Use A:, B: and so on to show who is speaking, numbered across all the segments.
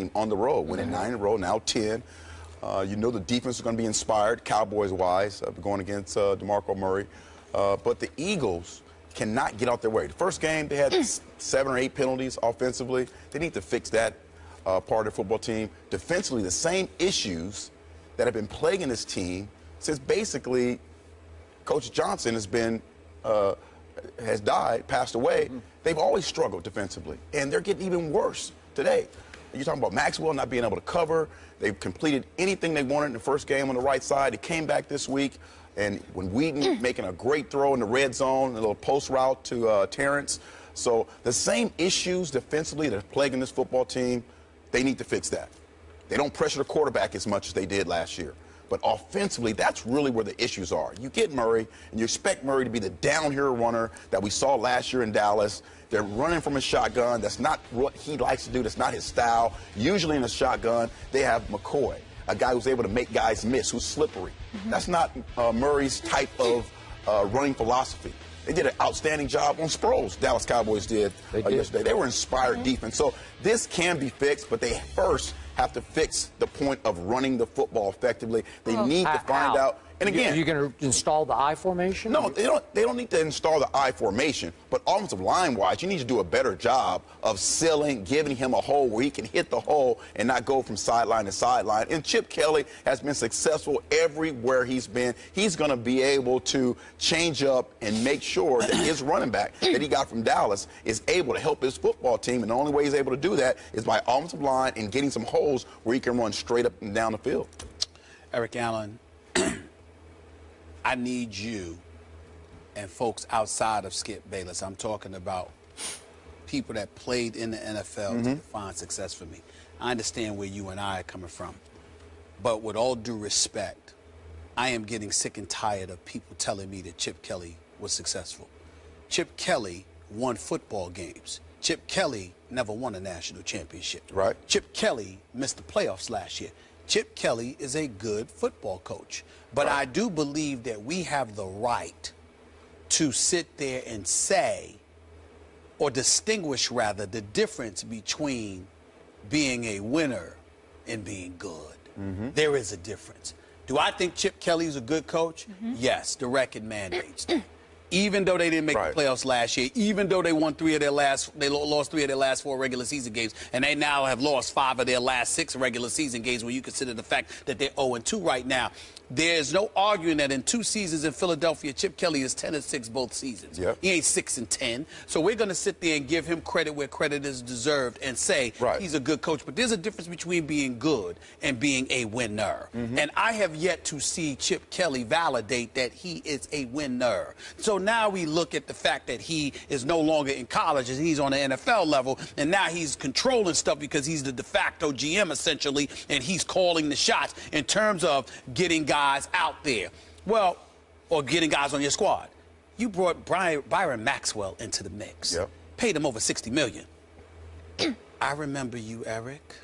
A: team on the road, winning 9 in a row, now 10. You know the defense is going to be inspired, Cowboys-wise, going against DeMarco Murray. But the Eagles cannot get out their way. The first game, they had 7 or 8 penalties offensively. They need to fix that part of their football team. Defensively, the same issues that have been plaguing this team since basically Coach Johnson has died, passed away. They've always struggled defensively, and they're getting even worse today. You're talking about Maxwell not being able to cover. They've completed anything they wanted in the first game on the right side. They came back this week, and when Wheaton making a great throw in the red zone, a little post route to Terrence. So the same issues defensively that are plaguing this football team, they need to fix that. They don't pressure the quarterback as much as they did last year. But offensively, that's really where the issues are. You get Murray, and you expect Murray to be the down here runner that we saw last year in Dallas. They're running from a shotgun. That's not what he likes to do. That's not his style. Usually in a shotgun, they have McCoy, a guy who's able to make guys miss, who's slippery. That's not Murray's type of running philosophy. They did an outstanding job on Sproles, Dallas Cowboys did yesterday. They were inspired defense. So this can be fixed, but they first have to fix the point of running the football effectively. They need to find out. And again,
B: are you going to install the I formation?
A: No, they don't need to install the I formation. But offensive line-wise, you need to do a better job of sealing, giving him a hole where he can hit the hole and not go from sideline to sideline. And Chip Kelly has been successful everywhere he's been. He's going to be able to change up and make sure that his running back that he got from Dallas is able to help his football team. And the only way he's able to do that is by offensive line and getting some holes where he can run straight up and down the field.
C: Eric Allen, I need you and folks outside of Skip Bayless. I'm talking about people that played in the NFL to define success for me. I understand where you and I are coming from. But with all due respect, I am getting sick and tired of people telling me that Chip Kelly was successful. Chip Kelly won football games. Chip Kelly never won a national championship.
A: Right.
C: Chip Kelly missed the playoffs last year. Chip Kelly is a good football coach. But I do believe that we have the right to sit there and say, or distinguish rather, the difference between being a winner and being good. There is a difference. Do I think Chip Kelly is a good coach? Yes, the record mandates that. Even though they didn't make the playoffs last year, even though they won they lost 3 of their last 4 regular season games, and they now have lost 5 of their last 6 regular season games when you consider the fact that they're 0-2 right now. There's no arguing that in 2 seasons in Philadelphia, Chip Kelly is 10-6 both seasons. He ain't 6-10. So we're going to sit there and give him credit where credit is deserved and say he's a good coach. But there's a difference between being good and being a winner. And I have yet to see Chip Kelly validate that he is a winner. So now we look at the fact that he is no longer in college and he's on the NFL level, and now he's controlling stuff because he's the de facto GM essentially, and he's calling the shots in terms of getting guys out there. Well, or getting guys on your squad. You brought Byron Maxwell into the mix. Paid him over $60 million. I remember you, Eric.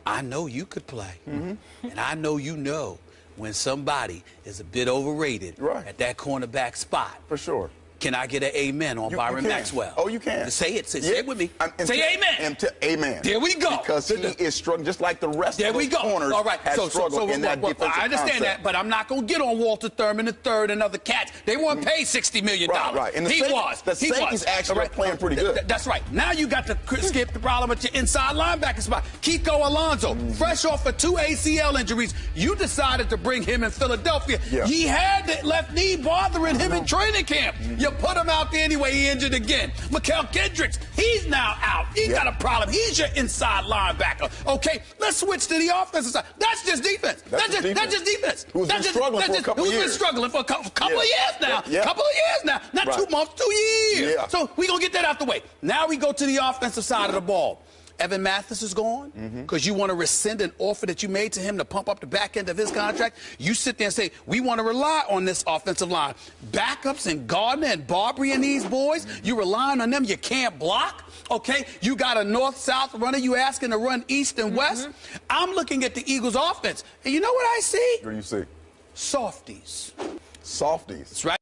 C: I know you could play. And I know you know when somebody is a bit overrated at that cornerback spot.
A: For sure.
C: Can I get an amen on Byron Maxwell?
A: Oh, you can.
C: Say it. Say it with me. Say amen.
A: Amen.
C: There we go.
A: Because he is struggling just like the rest of the corners.
C: All right.
A: Struggled in that defensive
C: I understand that, but I'm not going to get on Walter Thurman III and other cats. They weren't paid $60 million.
A: Right. And the safeties actually are playing pretty good.
C: That's right. Now you got to skip the problem at your inside linebacker spot. Kiko Alonso, fresh off of 2 ACL injuries, you decided to bring him in Philadelphia. He had the left knee bothering him in training camp. You put him out there anyway, he injured again. Mikael Kendricks, he's now out. He's got a problem. He's your inside linebacker. Okay, let's switch to the offensive side. That's just defense. That's just defense.
A: Who's been struggling for a couple of years.
C: Who's been struggling for a couple of years now. Couple of years now. Not 2 months, 2 years. So we're going to get that out the way. Now we go to the offensive side of the ball. Evan Mathis is gone because you want to rescind an offer that you made to him to pump up the back end of his contract. You sit there and say, we want to rely on this offensive line. Backups and Gardner and Barbary and these boys, you relying on them. You can't block. Okay, you got a north-south runner. You asking to run east and west. I'm looking at the Eagles' offense, and you know what I see?
A: What do you see?
C: Softies.
A: Softies.
C: That's right.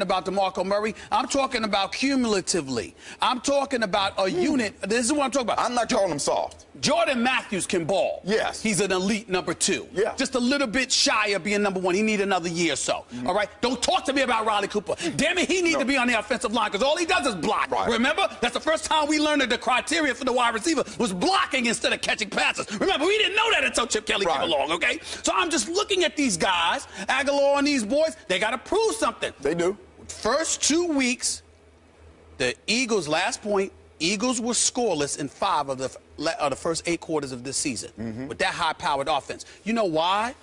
C: about DeMarco Murray. I'm talking about cumulatively. I'm talking about a unit. This is what I'm talking about.
A: I'm not calling him soft.
C: Jordan Matthews can ball.
A: Yes.
C: He's an elite number 2.
A: Yeah.
C: Just a little bit shy of being number 1. He need another year or so. All right? Don't talk to me about Riley Cooper. Damn it, he need to be on the offensive line because all he does is block.
A: Right.
C: Remember? That's the first time we learned that the criteria for the wide receiver was blocking instead of catching passes. Remember, we didn't know that until Chip Kelly came along, okay? So I'm just looking at these guys, Aguilar and these boys, they got to prove something.
A: They do.
C: First 2 weeks, the Eagles, last point, Eagles were scoreless in 5 of the first 8 quarters of this season with that high-powered offense. You know why?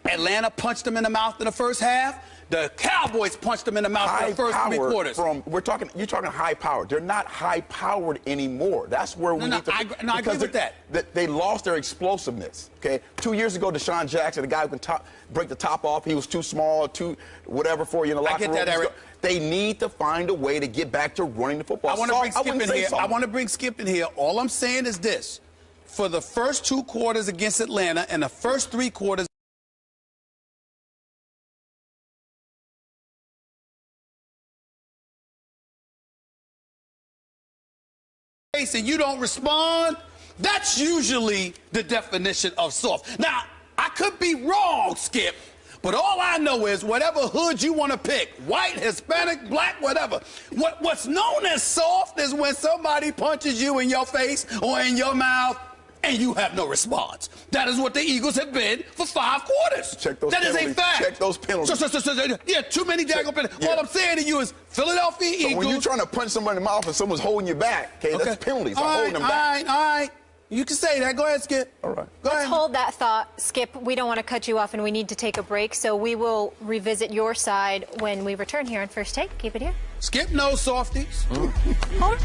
C: Atlanta punched them in the mouth in the first half. The Cowboys punched them in the mouth in the first 3 quarters.
A: You're talking high power. They're not high powered anymore. That's where we need to.
C: I agree with that.
A: They lost their explosiveness. Okay, 2 years ago, Deshaun Jackson, the guy who can break the top off, he was too small, too whatever for you in the locker room.
C: I get that, Eric.
A: They need to find a way to get back to running the football.
C: I want to bring Skip in here. All I'm saying is this: for the first 2 quarters against Atlanta and the first 3 quarters. And you don't respond, that's usually the definition of soft. Now, I could be wrong, Skip, but all I know is whatever hood you want to pick, white, Hispanic, black, whatever, what's known as soft is when somebody punches you in your face or in your mouth and you have no response. That is what the Eagles have been for 5 quarters.
A: Check those
C: that
A: penalties.
C: Is a fact.
A: Check those penalties.
C: Yeah, too many daggone penalties. Yeah. All I'm saying to you is Philadelphia Eagles.
A: When you're trying to punch somebody in the mouth and someone's holding you back, okay, that's penalties. I'm holding them back.
C: All right. You can say that. Go ahead, Skip.
A: All right.
D: Let's hold that thought, Skip. We don't want to cut you off, and we need to take a break, so we will revisit your side when we return here on First Take. Keep it here.
C: Skip knows softies.
D: Hold on.